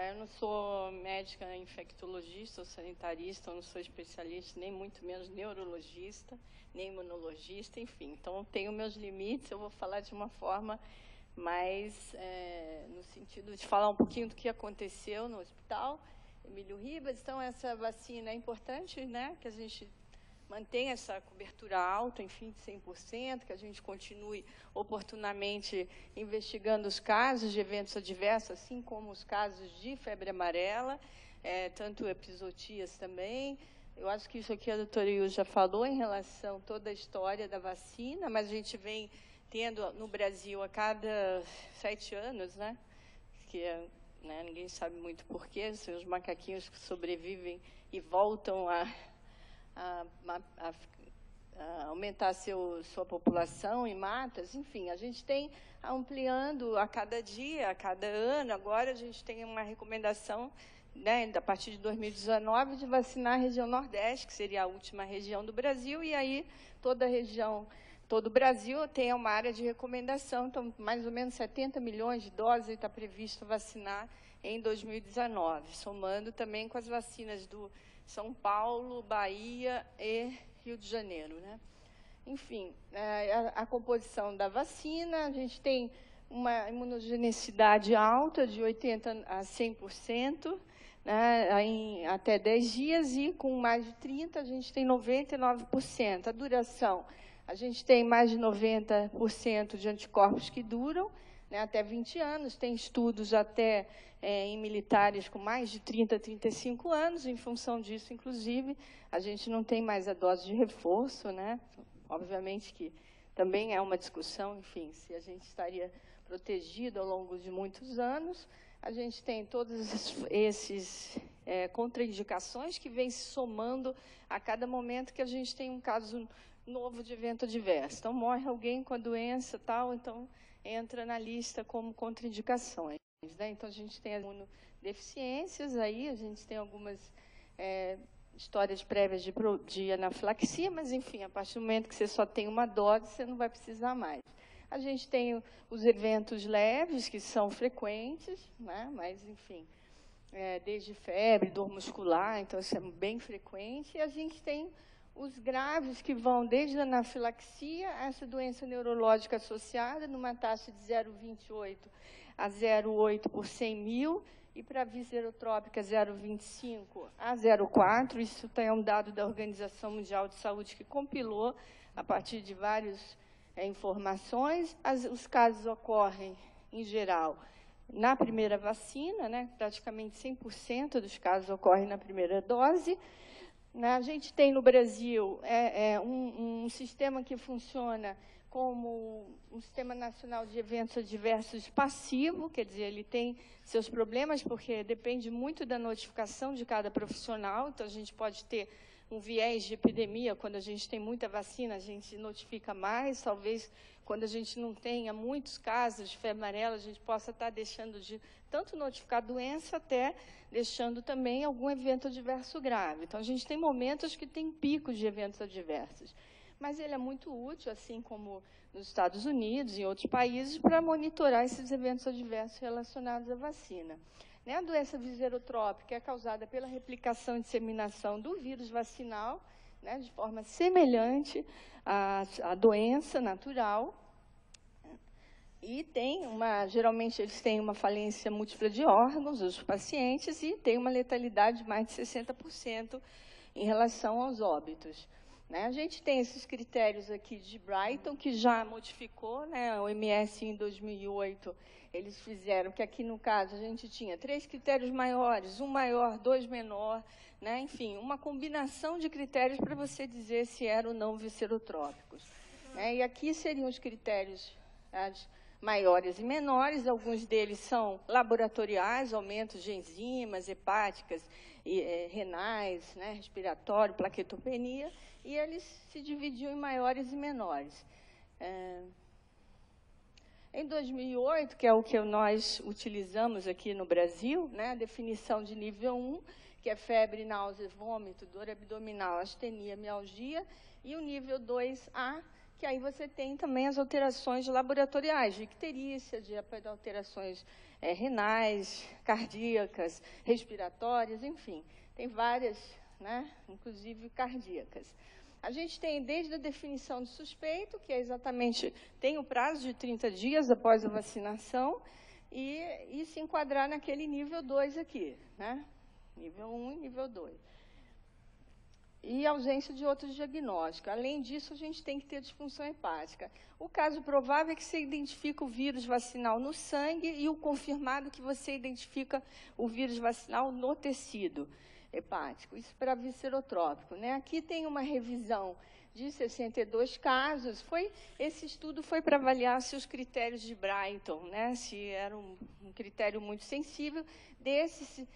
Eu não sou médica infectologista ou sanitarista, eu não sou especialista, nem muito menos neurologista, nem imunologista, enfim. Então, tenho meus limites, eu vou falar de uma forma mais no sentido de falar um pouquinho do que aconteceu no hospital Emílio Ribas. Então, essa vacina é importante, né, que a gente mantenha essa cobertura alta, enfim, de 100%, que a gente continue oportunamente investigando os casos de eventos adversos, assim como os casos de febre amarela, tanto episootias também. Eu acho que isso aqui a doutora Yu já falou em relação a toda a história da vacina, mas a gente vem tendo no Brasil a cada 7 anos, né, que ninguém sabe muito porquê, são os macaquinhos que sobrevivem e voltam a aumentar sua população em matas, enfim, a gente tem ampliando a cada dia, a cada ano. Agora a gente tem uma recomendação, né, a partir de 2019, de vacinar a região Nordeste, que seria a última região do Brasil, e aí toda a região, todo o Brasil tem uma área de recomendação, então mais ou menos 70 milhões de doses está previsto vacinar em 2019, somando também com as vacinas do São Paulo, Bahia e Rio de Janeiro, né? Enfim, a composição da vacina, a gente tem uma imunogenicidade alta, de 80% a 100%, né, em até 10 dias, e com mais de 30, a gente tem 99%. A duração, a gente tem mais de 90% de anticorpos que duram, né, até 20 anos, tem estudos até em militares com mais de 30, 35 anos, em função disso, inclusive, a gente não tem mais a dose de reforço, né? Obviamente que também é uma discussão, enfim, se a gente estaria protegido ao longo de muitos anos. A gente tem todas esses contraindicações que vêm se somando a cada momento que a gente tem um caso novo de evento adverso. Então, morre alguém com a doença, tal, então entra na lista como contraindicações, né? Então, a gente tem as imunodeficiências, aí a gente tem algumas histórias prévias de anafilaxia, mas, enfim, a partir do momento que você só tem uma dose, você não vai precisar mais. A gente tem os eventos leves, que são frequentes, né? Mas, enfim, desde febre, dor muscular, então isso é bem frequente, e a gente tem os graves, que vão desde a anafilaxia a essa doença neurológica associada, numa taxa de 0,28 a 0,8 por 100 mil, e para a viscerotrópica 0,25 a 0,4. Isso é um dado da Organização Mundial de Saúde, que compilou a partir de várias informações. Os casos ocorrem, em geral, na primeira vacina, né? Praticamente 100% dos casos ocorrem na primeira dose. A gente tem no Brasil um sistema que funciona como um Sistema Nacional de Eventos Adversos passivo, quer dizer, ele tem seus problemas, porque depende muito da notificação de cada profissional. Então, a gente pode ter um viés de epidemia, quando a gente tem muita vacina, a gente notifica mais. Talvez, quando a gente não tenha muitos casos de febre amarela, a gente possa estar deixando de tanto notificar a doença, até deixando também algum evento adverso grave. Então, a gente tem momentos que tem picos de eventos adversos. Mas ele é muito útil, assim como nos Estados Unidos e em outros países, para monitorar esses eventos adversos relacionados à vacina. A doença viscerotrópica é causada pela replicação e disseminação do vírus vacinal, né, de forma semelhante à doença natural. E geralmente eles têm uma falência múltipla de órgãos, os pacientes, e tem uma letalidade de mais de 60% em relação aos óbitos. A gente tem esses critérios aqui de Brighton, que já modificou, né, a OMS em 2008, eles fizeram que aqui, no caso, a gente tinha 3 critérios maiores, 1 maior, 2 menor, né, enfim, uma combinação de critérios para você dizer se eram ou não viscerotrópicos. E aqui seriam os critérios maiores e menores, alguns deles são laboratoriais, aumentos de enzimas hepáticas, renais, né, respiratório, plaquetopenia, e eles se dividiam em maiores e menores. Em 2008, que é o que nós utilizamos aqui no Brasil, né, a definição de nível 1, que é febre, náusea, vômito, dor abdominal, astenia, mialgia, e o nível 2A, que aí você tem também as alterações laboratoriais, de icterícia, de alterações renais, cardíacas, respiratórias, enfim, tem várias, né, inclusive cardíacas. A gente tem desde a definição do suspeito, que é exatamente, tem o prazo de 30 dias após a vacinação, e se enquadrar naquele nível 2 aqui, né? Nível 1 e nível 2. E ausência de outros diagnósticos. Além disso, a gente tem que ter disfunção hepática. O caso provável é que você identifica o vírus vacinal no sangue e o confirmado que você identifica o vírus vacinal no tecido hepático. Isso para viscerotrópico, né? Aqui tem uma revisão de 62 casos. Esse estudo foi para avaliar se os critérios de Brighton, né, se era um critério muito sensível. Desses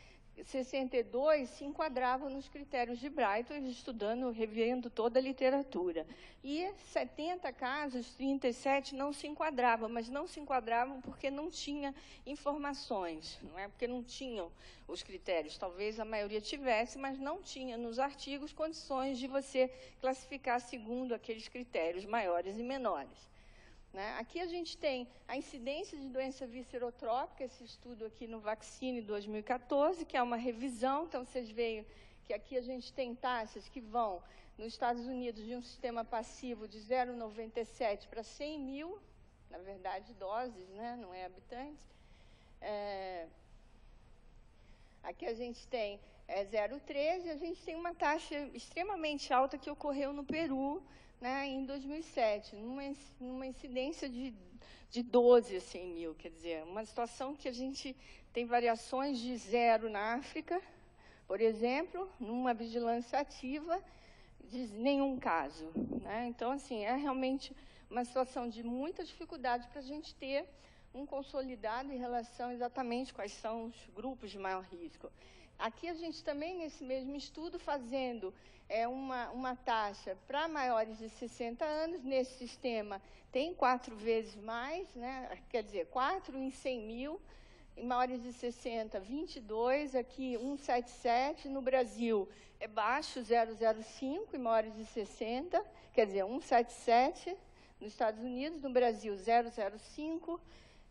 62 se enquadravam nos critérios de Brighton, estudando, revendo toda a literatura. E 70 casos, 37, não se enquadravam, mas não se enquadravam porque não tinha informações, não é? Porque não tinham os critérios. Talvez a maioria tivesse, mas não tinha nos artigos condições de você classificar segundo aqueles critérios maiores e menores. Né? Aqui a gente tem a incidência de doença viscerotrópica, esse estudo aqui no Vaccine 2014, que é uma revisão. Então, vocês veem que aqui a gente tem taxas que vão, nos Estados Unidos, de um sistema passivo de 0,97 para 100 mil, na verdade, doses, né? Não é habitantes. Aqui a gente tem 0,13, a gente tem uma taxa extremamente alta que ocorreu no Peru, né, em 2007, numa incidência de 12 a 100 mil, quer dizer, uma situação que a gente tem variações de 0 na África, por exemplo, numa vigilância ativa, de nenhum caso. Né? Então, assim, é realmente uma situação de muita dificuldade para a gente ter um consolidado em relação exatamente quais são os grupos de maior risco. Aqui a gente também, nesse mesmo estudo, fazendo uma taxa para maiores de 60 anos, nesse sistema tem 4 vezes mais, né? Quer dizer, 4 em 100 mil, em maiores de 60, 22, aqui 177, no Brasil é baixo, 0,05, em maiores de 60, quer dizer, 177 nos Estados Unidos, no Brasil 0,05,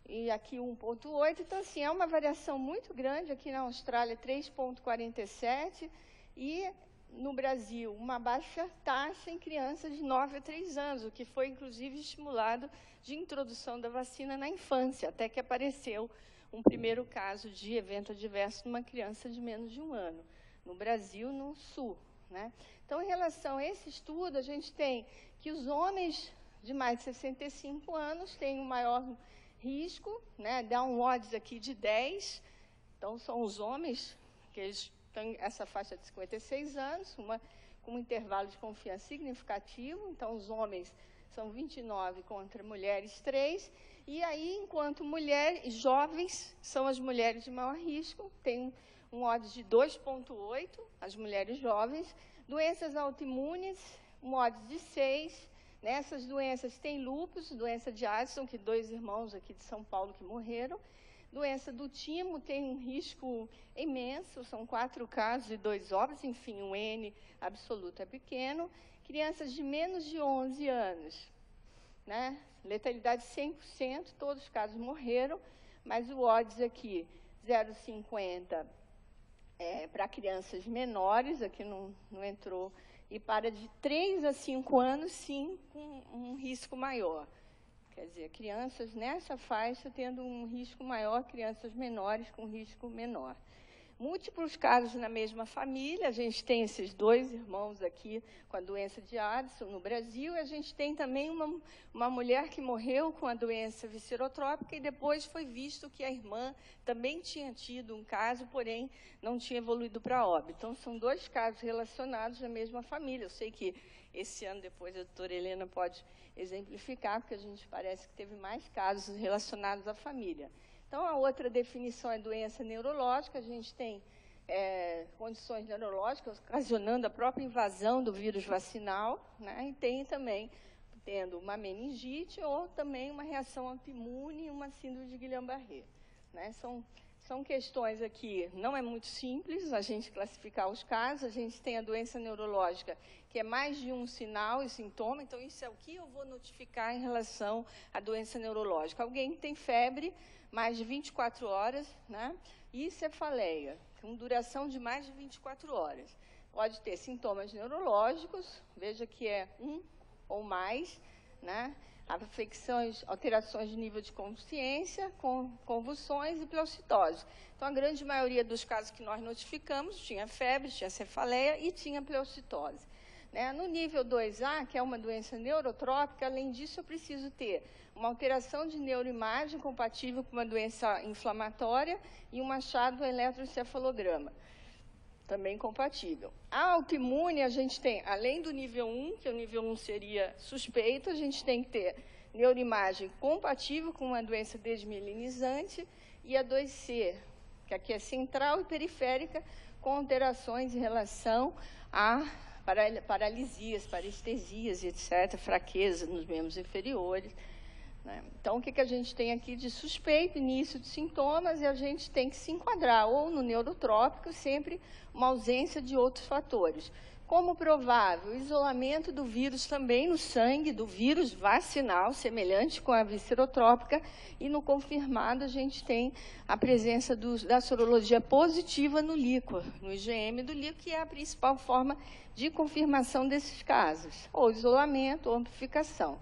e aqui 1,8. Então, assim, é uma variação muito grande. Aqui na Austrália, 3,47, e no Brasil, uma baixa taxa em crianças de 9 a 3 anos, o que foi, inclusive, estimulado de introdução da vacina na infância, até que apareceu um primeiro caso de evento adverso numa criança de menos de 1 ano, no Brasil, no Sul. Né? Então, em relação a esse estudo, a gente tem que os homens de mais de 65 anos têm um maior risco, né? Dá um odds aqui de 10, então são os homens, que eles têm essa faixa de 56 anos, com um intervalo de confiança significativo. Então, os homens são 29 contra mulheres 3, e aí, enquanto mulheres jovens, são as mulheres de maior risco, tem um odds de 2,8, as mulheres jovens. Doenças autoimunes, um odds de 6. Nessas doenças tem lúpus, doença de Addison, que 2 irmãos aqui de São Paulo que morreram. Doença do timo tem um risco imenso, são 4 casos e 2 óbitos, enfim, um N absoluto é pequeno. Crianças de menos de 11 anos, né? Letalidade 100%, todos os casos morreram, mas o odds aqui, 0,50 para crianças menores, aqui não entrou, e para de 3 a 5 anos, sim, com um risco maior. Quer dizer, crianças nessa faixa tendo um risco maior, crianças menores com risco menor. Múltiplos casos na mesma família, a gente tem esses 2 irmãos aqui com a doença de Addison no Brasil, e a gente tem também uma mulher que morreu com a doença viscerotrópica, e depois foi visto que a irmã também tinha tido um caso, porém não tinha evoluído para óbito. Então, são 2 casos relacionados na mesma família. Eu sei que esse ano, depois, a doutora Helena pode exemplificar, porque a gente parece que teve mais casos relacionados à família. Então, a outra definição é doença neurológica. A gente tem condições neurológicas ocasionando a própria invasão do vírus vacinal, né? E tem também, tendo uma meningite ou também uma reação autoimune e uma síndrome de Guillain-Barré. Né? São São questões aqui, não é muito simples a gente classificar os casos. A gente tem a doença neurológica, que é mais de um sinal e sintoma. Então, isso é o que eu vou notificar em relação à doença neurológica. Alguém que tem febre, mais de 24 horas, né? E cefaleia, com duração de mais de 24 horas. Pode ter sintomas neurológicos, veja que é um ou mais, né? Afecções, alterações de nível de consciência, convulsões e pleocitose. Então, a grande maioria dos casos que nós notificamos tinha febre, tinha cefaleia e tinha pleocitose. Né? No nível 2A, que é uma doença neurotrópica, além disso, eu preciso ter uma alteração de neuroimagem compatível com uma doença inflamatória e um achado eletroencefalograma, também compatível. A autoimune, a gente tem, além do nível 1, que o nível 1 seria suspeito, a gente tem que ter neuroimagem compatível com uma doença desmielinizante e a 2C, que aqui é central e periférica, com alterações em relação a paralisias, parestesias, etc., fraqueza nos membros inferiores. Né? Então, o que a gente tem aqui de suspeito, início de sintomas, e a gente tem que se enquadrar ou no neurotrópico, sempre uma ausência de outros fatores. Como provável, isolamento do vírus também no sangue, do vírus vacinal, semelhante com a viscerotrópica, e no confirmado a gente tem a presença da sorologia positiva no líquor, no IgM do líquor, que é a principal forma de confirmação desses casos, ou isolamento ou amplificação.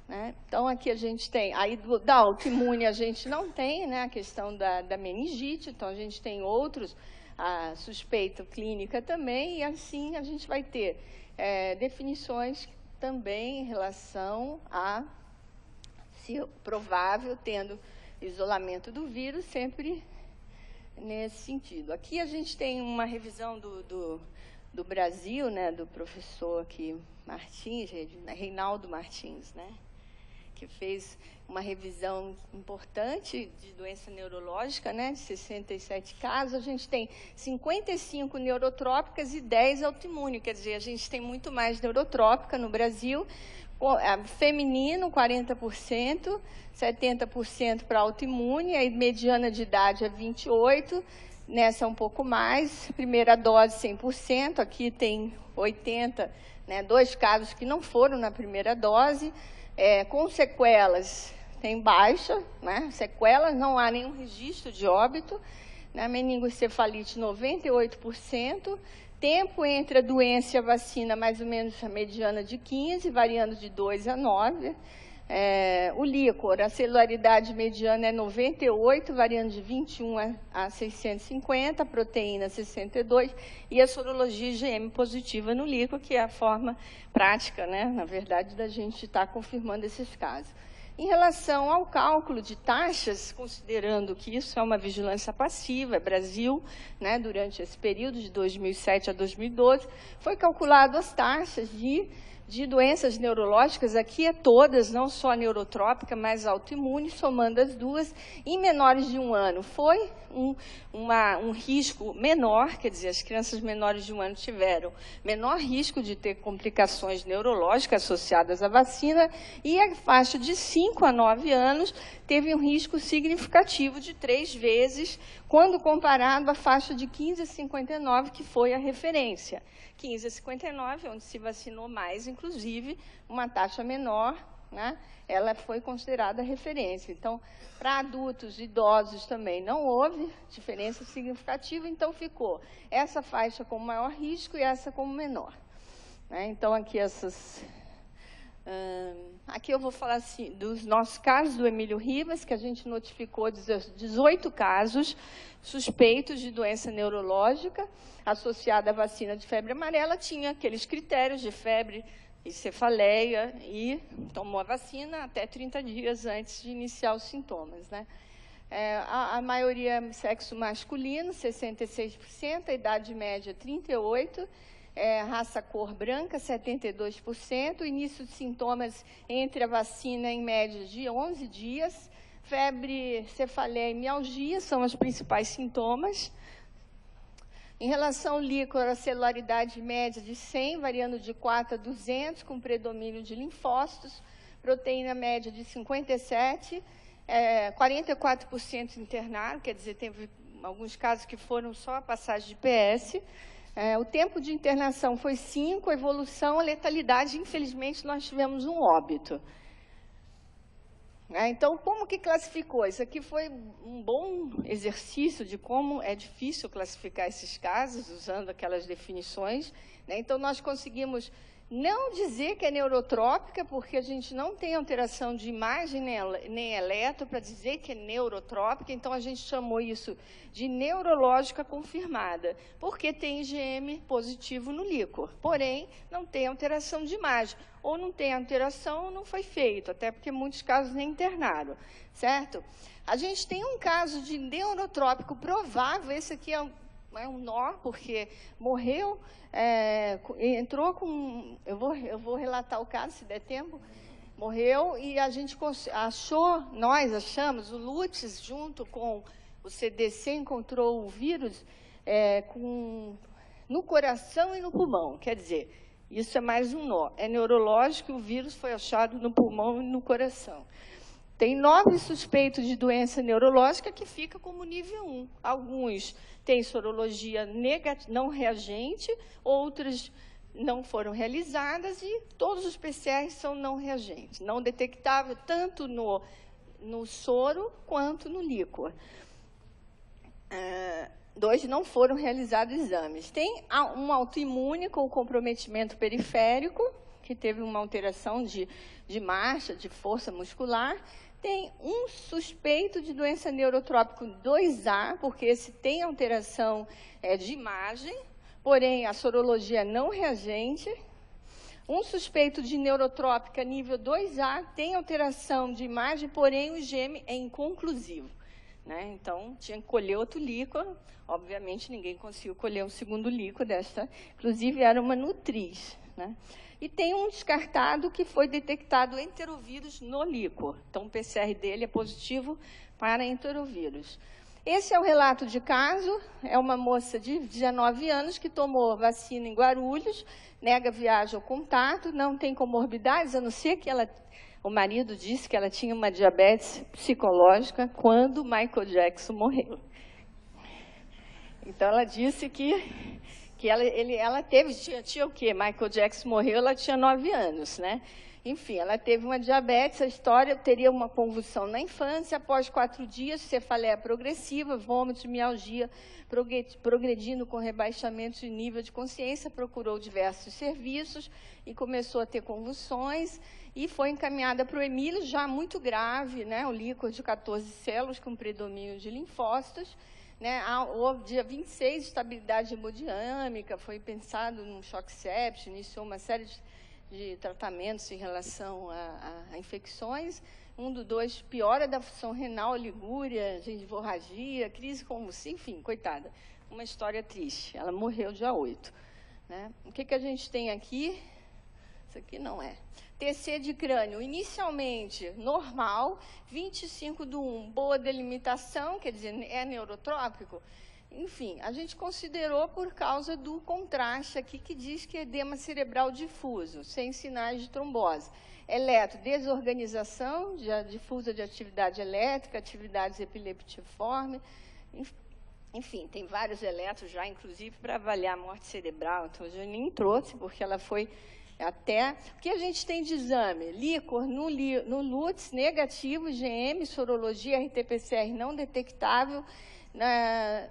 Né? Então, aqui a gente tem, aí da autoimune a gente não tem, né, a questão da meningite, então a gente tem outros, a suspeita clínica também, e assim a gente vai ter definições também em relação a, se provável, tendo isolamento do vírus, sempre nesse sentido. Aqui a gente tem uma revisão do Brasil, né, do professor aqui Martins, Reinaldo Martins, né, que fez uma revisão importante de doença neurológica, né, de 67 casos. A gente tem 55 neurotrópicas e 10 autoimunes, quer dizer, a gente tem muito mais neurotrópica no Brasil. Feminino, 40%, 70% para autoimune, a mediana de idade é 28%, nessa um pouco mais, primeira dose 100%, aqui tem 80%, né, 2 casos que não foram na primeira dose, com sequelas tem baixa, né, sequelas, não há nenhum registro de óbito, né, meningoencefalite 98%, tempo entre a doença e a vacina mais ou menos a mediana de 15, variando de 2 a 9, o líquor, a celularidade mediana é 98, variando de 21 a 650, a proteína 62, e a sorologia IgM positiva no líquor, que é a forma prática, né, na verdade, da gente estar confirmando esses casos. Em relação ao cálculo de taxas, considerando que isso é uma vigilância passiva, Brasil, né, durante esse período de 2007 a 2012, foi calculado as taxas de doenças neurológicas, aqui todas, não só a neurotrópica, mas a autoimune, somando as duas, em menores de 1 ano. Foi um risco menor, quer dizer, as crianças menores de 1 ano tiveram menor risco de ter complicações neurológicas associadas à vacina, e a faixa de 5 a 9 anos teve um risco significativo de 3 vezes, quando comparado à faixa de 15 a 59, que foi a referência. 15 a 59, onde se vacinou mais, inclusive, uma taxa menor, né, ela foi considerada referência. Então, para adultos e idosos também não houve diferença significativa, então ficou essa faixa com maior risco e essa como menor. Né? Então, aqui aqui eu vou falar assim, dos nossos casos do Emílio Ribas, que a gente notificou 18 casos suspeitos de doença neurológica associada à vacina de febre amarela, tinha aqueles critérios de febre e cefaleia e tomou a vacina até 30 dias antes de iniciar os sintomas. Né? A maioria sexo masculino, 66%, a idade média 38%, raça cor branca, 72%, início de sintomas entre a vacina em média de 11 dias, febre, cefaleia e mialgia são os principais sintomas. Em relação ao líquor, a celularidade média de 100, variando de 4 a 200, com predomínio de linfócitos, proteína média de 57, 44% internaram, quer dizer, teve alguns casos que foram só a passagem de PS. O tempo de internação foi 5, a evolução, a letalidade, infelizmente, nós tivemos um óbito. Então, como que classificou? Isso aqui foi um bom exercício de como é difícil classificar esses casos, usando aquelas definições. Então, nós conseguimos não dizer que é neurotrópica, porque a gente não tem alteração de imagem nem eletro para dizer que é neurotrópica, então a gente chamou isso de neurológica confirmada, porque tem IgM positivo no líquor, porém não tem alteração de imagem, ou não tem alteração ou não foi feito, até porque muitos casos nem internaram, certo? A gente tem um caso de neurotrópico provável, esse aqui é um nó, porque morreu, entrou com... Eu vou relatar o caso, se der tempo. Morreu e a gente achou, nós achamos, o Lutz, junto com o CDC, encontrou o vírus no coração e no pulmão. Quer dizer, isso é mais um nó. É neurológico e o vírus foi achado no pulmão e no coração. Tem 9 suspeitos de doença neurológica que fica como nível 1. Alguns têm sorologia não reagente, outras não foram realizadas e todos os PCRs são não reagentes, não detectável tanto no soro quanto no líquor. 2 não foram realizados exames. Tem um autoimune com comprometimento periférico, que teve uma alteração de marcha, de força muscular. Tem um suspeito de doença neurotrópica 2A, porque esse tem alteração de imagem, porém a sorologia não reagente. Um suspeito de neurotrópica nível 2A tem alteração de imagem, porém o IgM é inconclusivo. Então, tinha que colher outro líquor. Obviamente, ninguém conseguiu colher um segundo líquor desta. Inclusive, era uma nutriz. E tem um descartado que foi detectado enterovírus no líquor. Então, o PCR dele é positivo para enterovírus. Esse é o relato de caso. É uma moça de 19 anos que tomou vacina em Guarulhos, nega viagem ao contato, não tem comorbidades, a não ser que o marido disse que ela tinha uma diabetes psicológica quando Michael Jackson morreu. Então, ela disse que ela tinha o quê? Michael Jackson morreu, ela tinha 9 anos, Enfim, ela teve uma diabetes, a história teria uma convulsão na infância, após 4 dias, cefaleia progressiva, vômito, mialgia, progredindo com rebaixamento de nível de consciência, procurou diversos serviços e começou a ter convulsões e foi encaminhada para o Emílio, já muito grave, o líquor de 14 células com predomínio de linfócitos. Houve dia 26, estabilidade hemodinâmica, foi pensado num choque séptico, iniciou uma série de tratamentos em relação a infecções. 2, piora da função renal, ligúria, hemorragia, crise convulsiva, enfim, coitada. Uma história triste. Ela morreu dia 8. O que a gente tem aqui? Isso aqui não é. TC de crânio, inicialmente normal, 25/1, boa delimitação, quer dizer, é neurotrópico. Enfim, a gente considerou por causa do contraste aqui, que diz que é edema cerebral difuso, sem sinais de trombose. Eletro, desorganização difusa de atividade elétrica, atividades epileptiforme. Enfim, tem vários eletros já, inclusive, para avaliar a morte cerebral. Então, eu nem trouxe, porque ela foi... O que a gente tem de exame? Líquor no Lutz, negativo, IgM, sorologia, RT-PCR não detectável,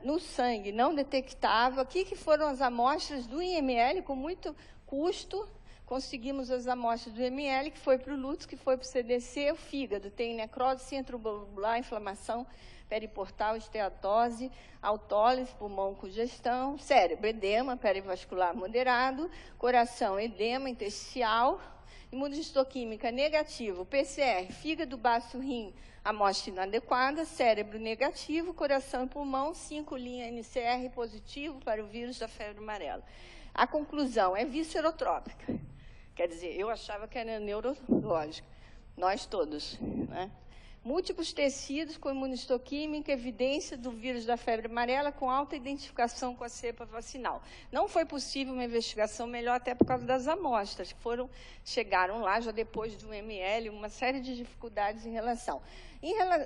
no sangue não detectável. Aqui que foram as amostras do IML, com muito custo, conseguimos as amostras do IML, que foi para o Lutz, que foi para o CDC, o fígado, tem necrose centroblobular, inflamação periportal, esteatose, autólise, pulmão, congestão, cérebro, edema, perivascular moderado, coração, edema, intersticial, imunohistoquímica negativo, PCR, fígado, baço, rim, amostra inadequada, cérebro negativo, coração e pulmão, 5 linha NCR positivo para o vírus da febre amarela. A conclusão é viscerotrópica. Quer dizer, eu achava que era neurológica. Nós todos, múltiplos tecidos com imunistoquímica, evidência do vírus da febre amarela com alta identificação com a cepa vacinal. Não foi possível uma investigação melhor até por causa das amostras, que chegaram lá já depois de 1 ml, uma série de dificuldades em relação.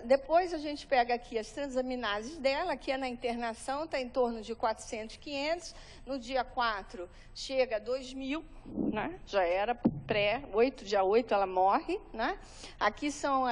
Depois a gente pega aqui as transaminases dela, que é na internação, está em torno de 400, 500. No dia 4 chega a 2.000, né? Já era dia 8 ela morre, né? Aqui são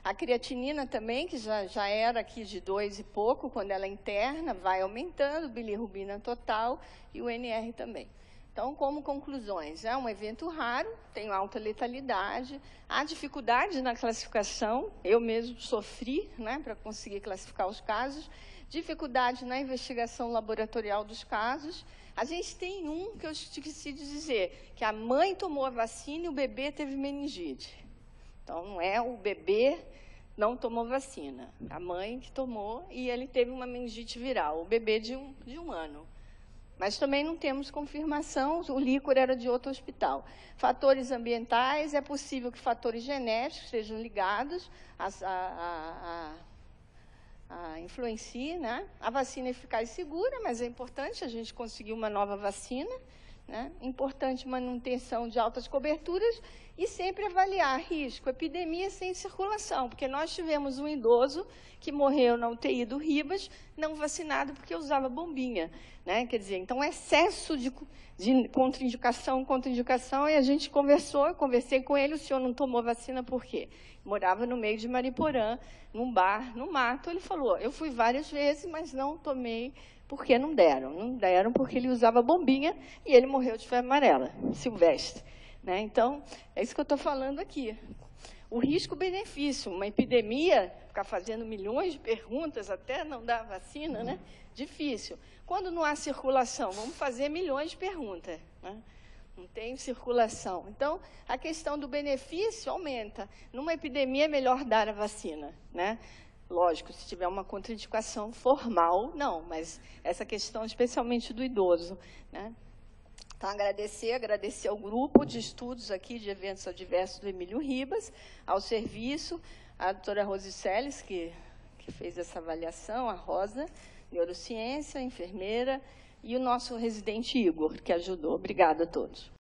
a creatinina também, que já era aqui de 2 e pouco, quando ela é interna, vai aumentando, bilirrubina total e o NR também. Então, como conclusões, é um evento raro, tem alta letalidade, há dificuldade na classificação, eu mesmo sofri, né, para conseguir classificar os casos, dificuldade na investigação laboratorial dos casos. A gente tem um que eu esqueci de dizer, que a mãe tomou a vacina e o bebê teve meningite. Então, não é o bebê não tomou vacina, a mãe que tomou e ele teve uma meningite viral, o bebê de um ano. Mas também não temos confirmação, o líquor era de outro hospital. Fatores ambientais, é possível que fatores genéticos sejam ligados influenciem, né? A vacina é eficaz e segura, mas é importante a gente conseguir uma nova vacina, né? Importante manutenção de altas coberturas e sempre avaliar risco, epidemia sem circulação, porque nós tivemos um idoso que morreu na UTI do Ribas, não vacinado porque usava bombinha, né? Quer dizer, então excesso de contraindicação, e a gente eu conversei com ele, o senhor não tomou vacina por quê? Morava no meio de Mariporã, num bar, no mato, ele falou, eu fui várias vezes, mas não tomei porque não deram. Não deram porque ele usava bombinha e ele morreu de febre amarela, silvestre. Né? Então, é isso que eu estou falando aqui. O risco-benefício, uma epidemia, ficar fazendo milhões de perguntas até não dar vacina, né? Difícil. Quando não há circulação, vamos fazer milhões de perguntas, né? Não tem circulação. Então, a questão do benefício aumenta. Numa epidemia, é melhor dar a vacina, né? Lógico, se tiver uma contraindicação formal, não, mas essa questão especialmente do idoso, né? Então, agradecer ao grupo de estudos aqui de eventos adversos do Emílio Ribas, ao serviço, a doutora Rosiceles, que fez essa avaliação, a Rosa, neurociência, enfermeira, e o nosso residente Igor, que ajudou. Obrigada a todos.